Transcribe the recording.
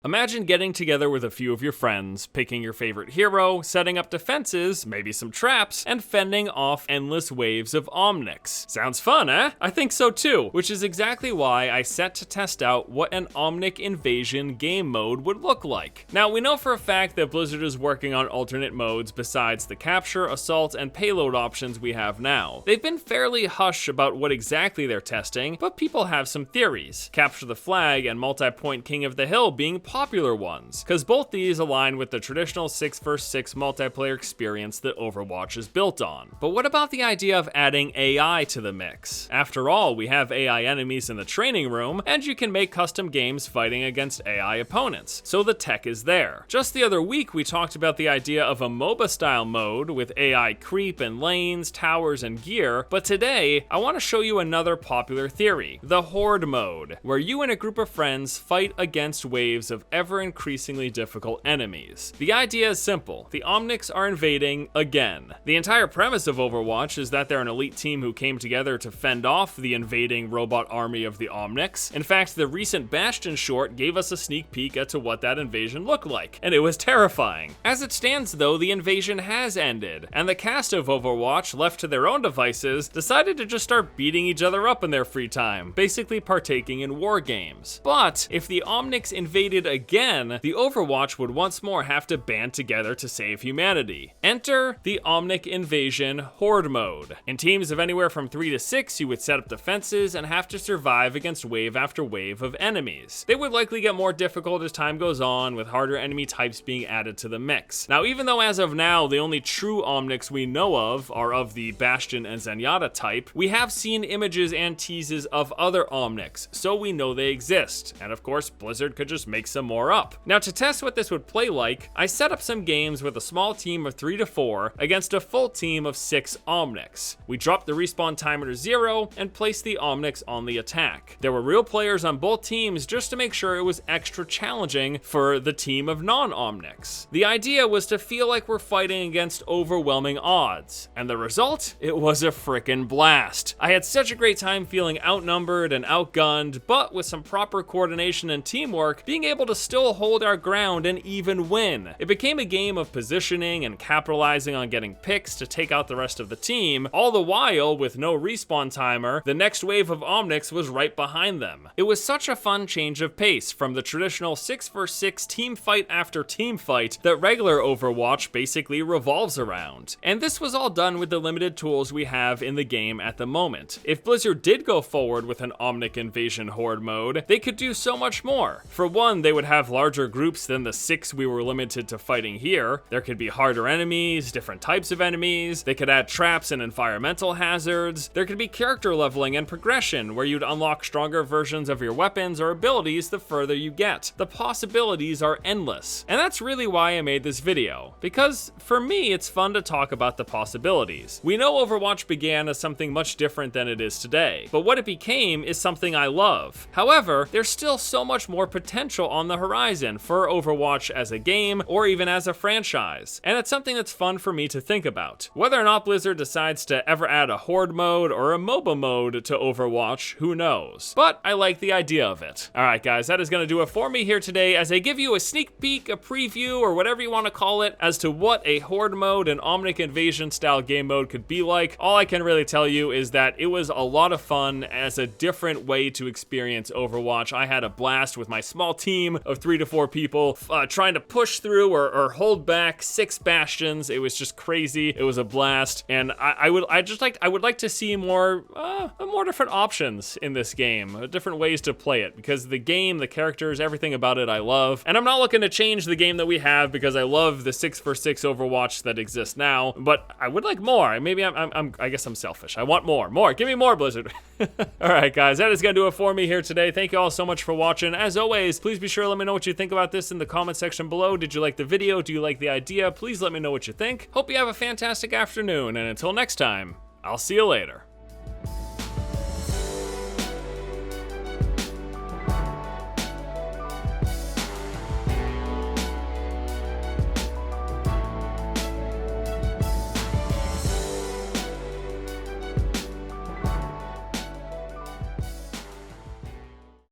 Imagine getting together with a few of your friends, picking your favorite hero, setting up defenses, maybe some traps, and fending off endless waves of Omnics. Sounds fun, eh? I think so too, which is exactly why I set to test out what an Omnic Invasion game mode would look like. Now, we know for a fact that Blizzard is working on alternate modes besides the capture, assault, and payload options we have now. They've been fairly hush about what exactly they're testing, but people have some theories. Capture the Flag and multi-point King of the Hill being popular ones, because both these align with the traditional 6 vs 6 multiplayer experience that Overwatch is built on. But what about the idea of adding AI to the mix? After all, we have AI enemies in the training room, and you can make custom games fighting against AI opponents, so the tech is there. Just the other week, we talked about the idea of a MOBA style mode with AI creep and lanes, towers, and gear, but today, I want to show you another popular theory, the Horde mode, where you and a group of friends fight against waves of ever-increasingly difficult enemies. The idea is simple. The Omnics are invading again. The entire premise of Overwatch is that they're an elite team who came together to fend off the invading robot army of the Omnics. In fact, the recent Bastion short gave us a sneak peek as to what that invasion looked like, and it was terrifying. As it stands though, the invasion has ended, and the cast of Overwatch, left to their own devices, decided to just start beating each other up in their free time, basically partaking in war games. But if the Omnics invaded again, the Overwatch would once more have to band together to save humanity. Enter the Omnic Invasion Horde Mode. In teams of anywhere from 3 to 6, you would set up defenses and have to survive against wave after wave of enemies. They would likely get more difficult as time goes on, with harder enemy types being added to the mix. Now, even though as of now, the only true Omnics we know of are of the Bastion and Zenyatta type, we have seen images and teases of other Omnics, so we know they exist. And of course, Blizzard could just make some more up. Now, to test what this would play like, I set up some games with a small team of 3 to 4 against a full team of 6 Omnics. We dropped the respawn timer to 0 and placed the Omnics on the attack. There were real players on both teams just to make sure it was extra challenging for the team of non-Omnics. The idea was to feel like we're fighting against overwhelming odds, and the result? It was a frickin' blast. I had such a great time feeling outnumbered and outgunned, but with some proper coordination and teamwork, being able to still hold our ground and even win. It became a game of positioning and capitalizing on getting picks to take out the rest of the team, all the while, with no respawn timer, the next wave of Omnics was right behind them. It was such a fun change of pace from the traditional 6 vs 6 team fight after team fight that regular Overwatch basically revolves around. And this was all done with the limited tools we have in the game at the moment. If Blizzard did go forward with an Omnic Invasion Horde mode, they could do so much more. For one, they would have larger groups than the 6 we were limited to fighting here. There could be harder enemies, different types of enemies, they could add traps and environmental hazards, there could be character leveling and progression where you'd unlock stronger versions of your weapons or abilities the further you get. The possibilities are endless. And that's really why I made this video, because for me it's fun to talk about the possibilities. We know Overwatch began as something much different than it is today, but what it became is something I love. However, there's still so much more potential on the horizon for Overwatch as a game or even as a franchise, and it's something that's fun for me to think about. Whether or not Blizzard decides to ever add a Horde mode or a MOBA mode to Overwatch, who knows? But I like the idea of it. Alright guys, that is going to do it for me here today as I give you a sneak peek, a preview, or whatever you want to call it, as to what a Horde mode and Omnic Invasion style game mode could be like. All I can really tell you is that it was a lot of fun as a different way to experience Overwatch. I had a blast with my small team of 3 to 4 people trying to push through or hold back 6 bastions. It was just crazy. It was a blast, and I would like to see more different options in this game, different ways to play it, because the game, the characters, everything about it I love. And I'm not looking to change the game that we have because I love the 6 vs 6 Overwatch that exists now, but I would like more. Maybe I guess I'm selfish. I want more. Give me more, Blizzard. All right, guys, that is gonna do it for me here today. Thank you all so much for watching. As always, please be sure to let me know what you think about this in the comment section below. Did you like the video? Do you like the idea? Please let me know what you think. Hope you have a fantastic afternoon, and until next time, I'll see you later.